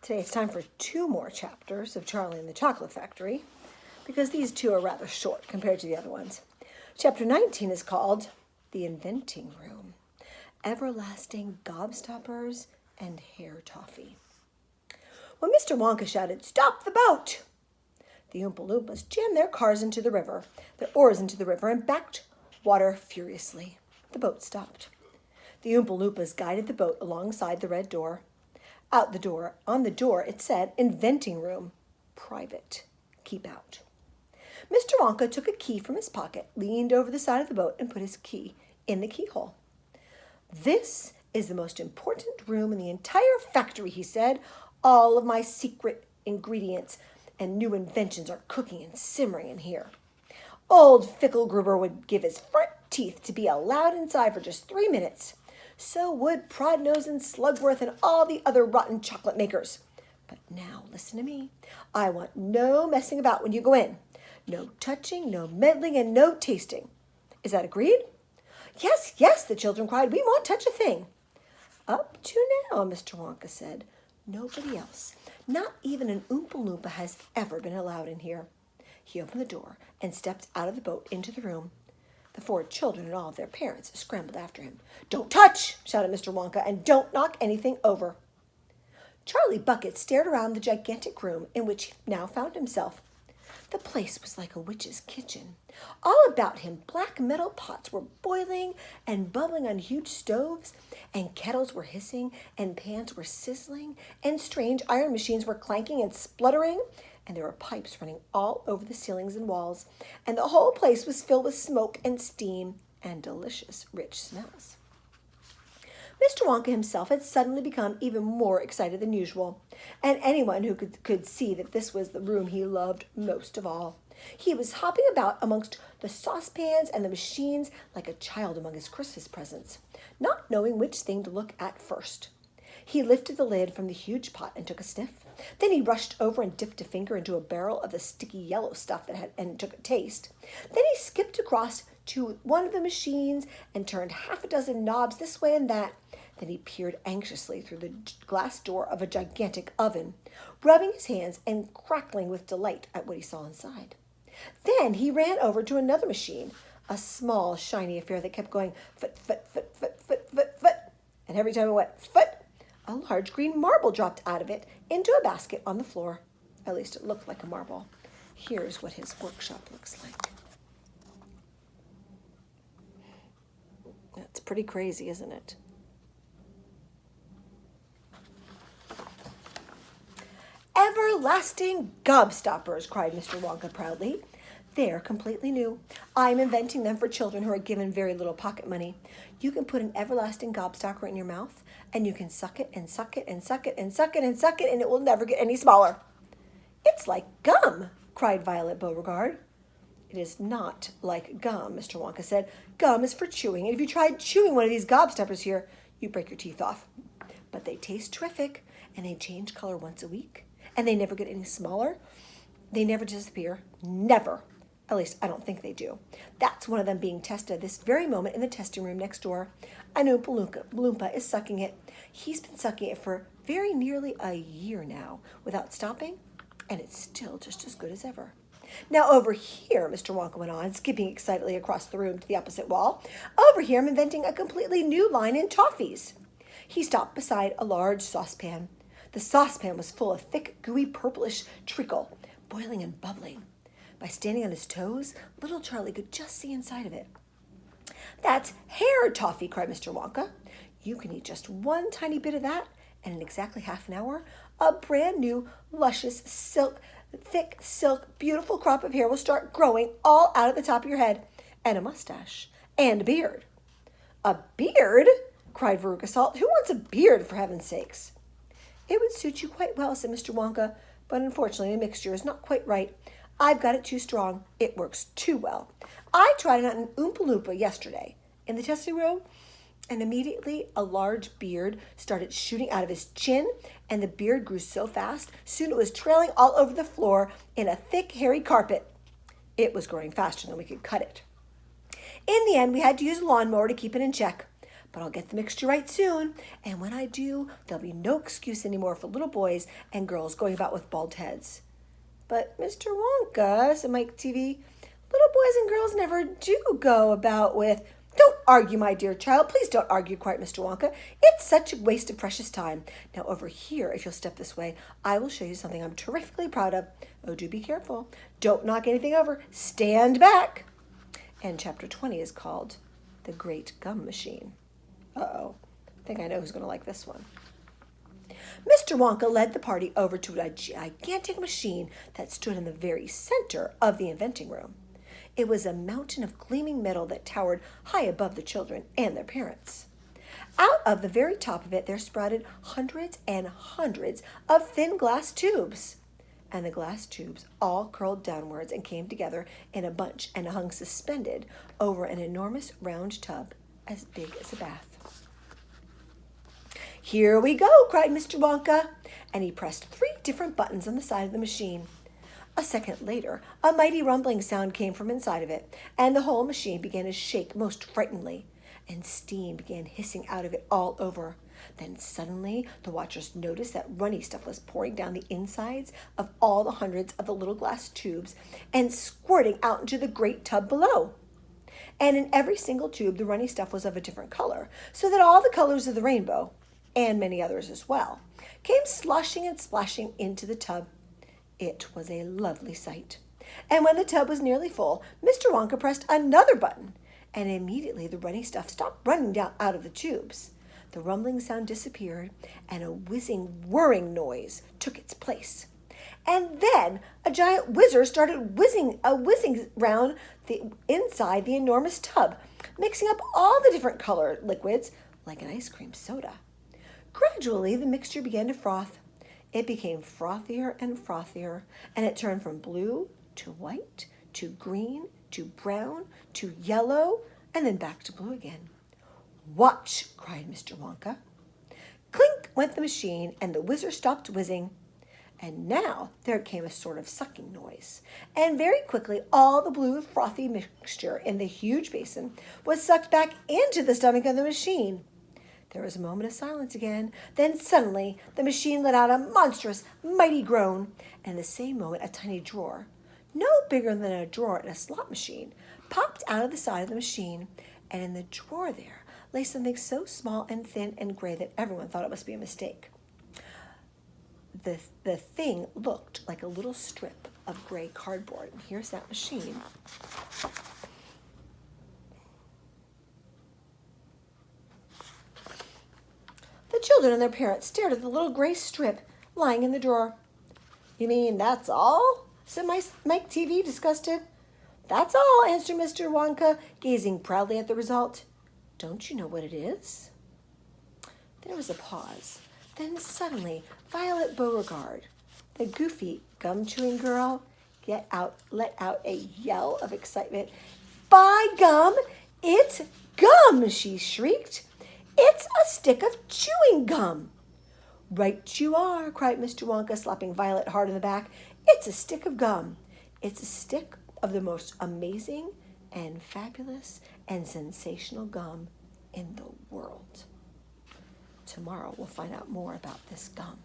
Today it's time for 2 more chapters of Charlie and the Chocolate Factory, because these 2 are rather short compared to the other ones. Chapter 19 is called The Inventing Room, Everlasting Gobstoppers and Hair Toffee. When Mr. Wonka shouted, "Stop the boat!" the Oompa Loompas jammed their oars into the river, and backed water furiously. The boat stopped. The Oompa Loompas guided the boat alongside the red door. On the door, it said, "Inventing Room, Private, Keep Out." Mr. Wonka took a key from his pocket, leaned over the side of the boat, and put his key in the keyhole. "This is the most important room in the entire factory," he said. "All of my secret ingredients and new inventions are cooking and simmering in here. Old Fickelgruber would give his front teeth to be allowed inside for just 3 minutes. So would Prodnose and Slugworth and all the other rotten chocolate makers. But now, listen to me. I want no messing about when you go in. No touching, no meddling, and no tasting. Is that agreed?" "Yes, yes," the children cried. "We won't touch a thing." "Up to now," Mr. Wonka said, "nobody else, not even an Oompa Loompa, has ever been allowed in here." He opened the door and stepped out of the boat into the room. The 4 children and all of their parents scrambled after him. "Don't touch!" shouted Mr. Wonka, "and don't knock anything over." Charlie Bucket stared around the gigantic room in which he now found himself. The place was like a witch's kitchen. All about him, black metal pots were boiling and bubbling on huge stoves, and kettles were hissing, and pans were sizzling, and strange iron machines were clanking and spluttering, and there were pipes running all over the ceilings and walls, and the whole place was filled with smoke and steam and delicious, rich smells. Mr. Wonka himself had suddenly become even more excited than usual, and anyone who could see that this was the room he loved most of all. He was hopping about amongst the saucepans and the machines like a child among his Christmas presents, not knowing which thing to look at first. He lifted the lid from the huge pot and took a sniff. Then he rushed over and dipped a finger into a barrel of the sticky yellow stuff and took a taste. Then he skipped across to one of the machines and turned half a dozen knobs this way and that. Then he peered anxiously through the glass door of a gigantic oven, rubbing his hands and crackling with delight at what he saw inside. Then he ran over to another machine, a small, shiny affair that kept going foot, foot, foot, foot, foot, foot, foot. And every time it went foot, a large green marble dropped out of it into a basket on the floor. At least it looked like a marble. Here's what his workshop looks like. That's pretty crazy, isn't it? "Everlasting Gobstoppers," cried Mr. Wonka proudly. "They're completely new. I'm inventing them for children who are given very little pocket money. You can put an everlasting gobstopper in your mouth, and you can suck it and suck it and suck it and suck it and suck it, and it will never get any smaller." "It's like gum," cried Violet Beauregard. "It is not like gum," Mr. Wonka said. "Gum is for chewing, and if you tried chewing one of these gobstoppers here, you'd break your teeth off. But they taste terrific, and they change color once a week, and they never get any smaller. They never disappear. Never. At least, I don't think they do. That's one of them being tested this very moment in the testing room next door. An Oompa Loompa is sucking it. He's been sucking it for very nearly a year now without stopping, and it's still just as good as ever. Now over here," Mr. Wonka went on, skipping excitedly across the room to the opposite wall, "over here I'm inventing a completely new line in toffees." He stopped beside a large saucepan. The saucepan was full of thick, gooey, purplish treacle, boiling and bubbling. By standing on his toes, little Charlie could just see inside of it. "That's hair toffee," cried Mr. Wonka. "You can eat just one tiny bit of that, and in exactly half an hour, a brand new, luscious, thick silk, beautiful crop of hair will start growing all out of the top of your head, and a mustache, and a beard." "A beard?" cried Veruca Salt. "Who wants a beard, for heaven's sakes?" "It would suit you quite well," said Mr. Wonka, "but unfortunately the mixture is not quite right. I've got it too strong. It works too well. I tried it on an Oompa Loompa yesterday in the testing room, and immediately a large beard started shooting out of his chin, and the beard grew so fast, soon it was trailing all over the floor in a thick, hairy carpet. It was growing faster than we could cut it. In the end, we had to use a lawnmower to keep it in check. but I'll get the mixture right soon. And when I do, there'll be no excuse anymore for little boys and girls going about with bald heads. But Mr. Wonka, said Mike TV, little boys and girls never do go about with... Don't argue, my dear child. Please don't argue, cried Mr. Wonka. It's such a waste of precious time. Now over here, if you'll step this way, I will show you something I'm terrifically proud of. Oh, do be careful. Don't knock anything over. Stand back. And chapter 20 is called The Great Gum Machine. Uh-oh. I think I know who's going to like this one. Mr. Wonka led the party over to a gigantic machine that stood in the very center of the inventing room. It was a mountain of gleaming metal that towered high above the children and their parents. Out of the very top of it, there sprouted hundreds and hundreds of thin glass tubes. And the glass tubes all curled downwards and came together in a bunch and hung suspended over an enormous round tub as big as a bath. Here we go, cried Mr. Wonka, and he pressed 3 different buttons on the side of the machine. A second later, a mighty rumbling sound came from inside of it, and the whole machine began to shake most frighteningly, and steam began hissing out of it all over. Then suddenly, the watchers noticed that runny stuff was pouring down the insides of all the hundreds of the little glass tubes and squirting out into the great tub below. And in every single tube, the runny stuff was of a different color, so that all the colors of the rainbow, and many others as well, came sloshing and splashing into the tub. It was a lovely sight. And when the tub was nearly full, Mr. Wonka pressed another button, and immediately the runny stuff stopped running down out of the tubes. The rumbling sound disappeared, and a whizzing, whirring noise took its place. And then a giant whizzer started whizzing round the inside the enormous tub, mixing up all the different colored liquids like an ice cream soda. Gradually, the mixture began to froth. It became frothier and frothier, and it turned from blue to white to green to brown to yellow, and then back to blue again. Watch, cried Mr. Wonka. Clink went the machine, and the whizzer stopped whizzing. And now there came a sort of sucking noise, and very quickly all the blue frothy mixture in the huge basin was sucked back into the stomach of the machine. There was a moment of silence again. Then suddenly the machine let out a monstrous, mighty groan, and in the same moment a tiny drawer, no bigger than a drawer in a slot machine, popped out of the side of the machine, and in the drawer there lay something so small and thin and gray that everyone thought it must be a mistake. The thing looked like a little strip of gray cardboard. And here's that machine. The children and their parents stared at the little gray strip lying in the drawer. You mean that's all? Said Mike TV, disgusted. That's all, answered Mr. Wonka, gazing proudly at the result. Don't you know what it is? There was a pause. Then suddenly, Violet Beauregard, the goofy gum-chewing girl, let out a yell of excitement. By gum, it's gum, she shrieked. It's a stick of chewing gum. Right you are, cried Mr. Wonka, slapping Violet hard in the back. It's a stick of gum. It's a stick of the most amazing and fabulous and sensational gum in the world. Tomorrow we'll find out more about this gum.